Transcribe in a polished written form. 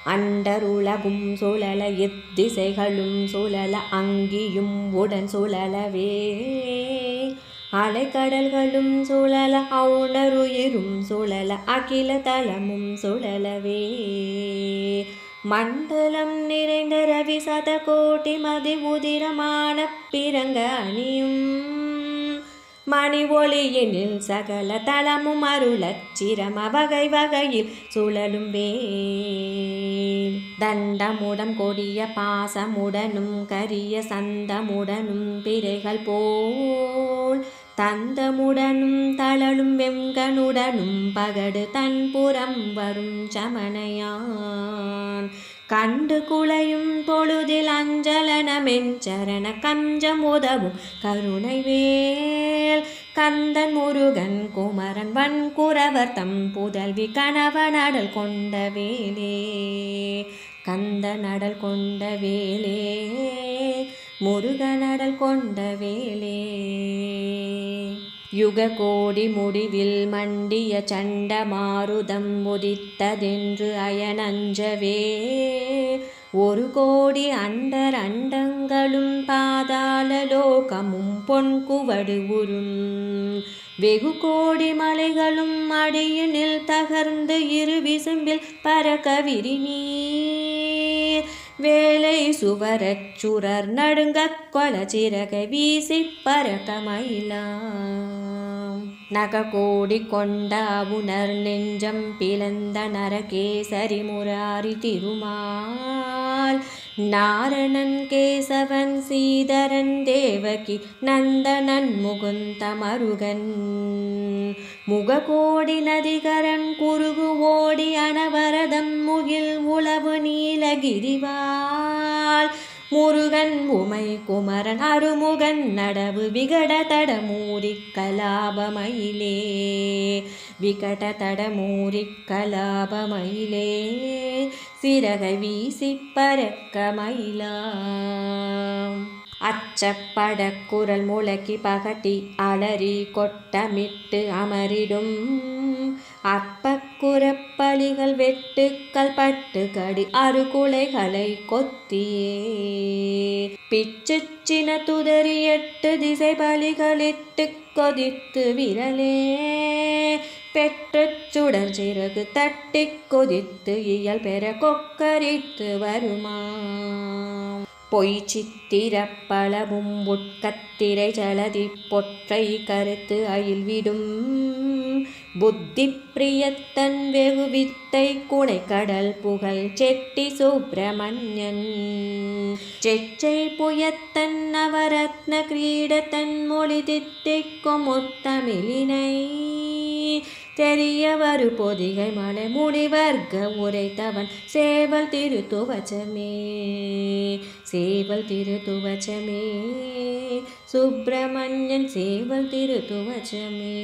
அண்டருலகும் சுழல எத்திசைகளும் சுழல அங்கியும் உடன் சுழலவே அலைக்கடல்களும் சுழல அவுணருயிரும் சுழல அகில தலமும் சுழலவே மண்டலம் நிறைந்த ரவி சதகோட்டி மதி உதிரமான பிறங்க அணியும் மணி ஒளியினில் சகல தலமும் அருளச்சிரம வகை வகையில் சுழலும் வேல் தண்டமுடன் கொடிய பாசமுடனும் கரிய சந்தமுடனும் பிறைகள் போல் தந்தமுடனும் தளலும் வெங்கனுடனும் பகடு தன்புறம் வரும் சமனையான் கண்டு குலையும் பொழுதில் அஞ்சலனமெஞ்சரண கஞ்சம் உதவும் கருணை வேல் கந்தன் முருகன் குமரன் வன்குரவர் தம் புதல்வி கணவனடல் கொண்ட வேலே கந்தனடல் கொண்ட வேலே முருகனடல் கொண்ட வேலே யுக கோடி முடிவில் மண்டிய சண்ட மாருதம் உதித்ததென்று அயனஞ்சவே ஒரு கோடி அண்டர் அண்டங்களும் பாதாள லோகமும் பொன்குவடு உறும் வெகு கோடி மலைகளும் அடியினில் தகர்ந்து இரு விசும்பில் பறக்க விரிநீர் வேலை சுவரச் சுரர் நடுங்கக் கொல சிறகை வீசி பறக்க மயிலாம் நககோடி கொண்ட அவுணர் நெஞ்சம் பிளந்த நரகேசரி முராரி திருமால் நாரணன் கேசவன் சீதரன் தேவகி நந்தனன் முகுந்த மருகன் முககோடி நதிகரன் குருகு ஓடி அனவரதம் முகில் உளவு நீலகிரிவாள் முருகன் உமை குமரன் அருமுகன் நடவு விகட தடமூரி கலாபமயிலே விகட தடமூரி கலாபமயிலே சிறகை வீசி பறக்க மயிலாம் அச்சப்பட குரல் முழக்கி பகட்டி அலறி கொட்டமிட்டு அமரிடும் அற்பக்குறப்பலிகள் வெட்டுக்கள் பட்டு கடி அறுகுலைகளை கொத்தியே பிச்சு சின துதறி 8 திசை பலிகளிட்டு கொதித்து விரலே பெற்று சுடர் சிறகு தட்டி கொதித்து இயல் பெற கொக்கரித்து வருமாம் பொய் சித்திரப்பளவும் உட்கத்திரை ஜலதி பொற்றை கருத்து அயில்விடும் புத்தி பிரியத்தன் வெகு வித்தை குணை கடல் புகழ் செட்டி சுப்பிரமணியன் செச்சை புயத்தன் நவரத்ன கிரீடத்தன் மொழி தித்திக்கும் முத்தமிழினை தெரியவரு பொதிகை மலை முடிவர்க்க உரைத்தவன் சேவல் திருத்துவச்சமே சேவல் திருத்துவச்சமே சுப்பிரமணியன் சேவல் திருத்துவச்சமே.